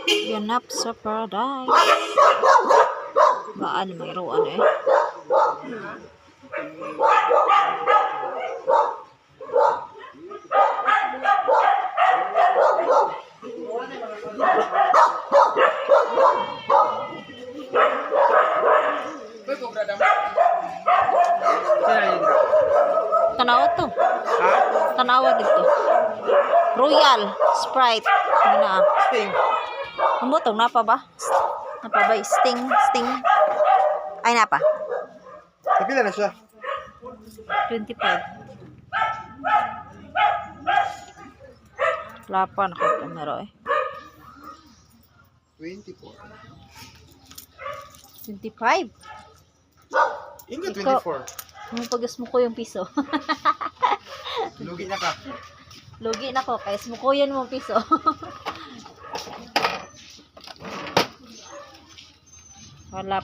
Ganap sa paradise. Gaan mayroon eh. Tanawa to. Ha? Tanawa dito. Royal Sprite. Ano na? Sting. Ang butong napa ba? Napa ba? Sting. Ay napa. Napila na siya. 25. Lapa na kay kamera eh. 24. 25. Inga Ikaw. 24. Pagas mo ko yung piso. Lugi na ka. Lugi na ko. Kaya smukuyan mo piso. Wala.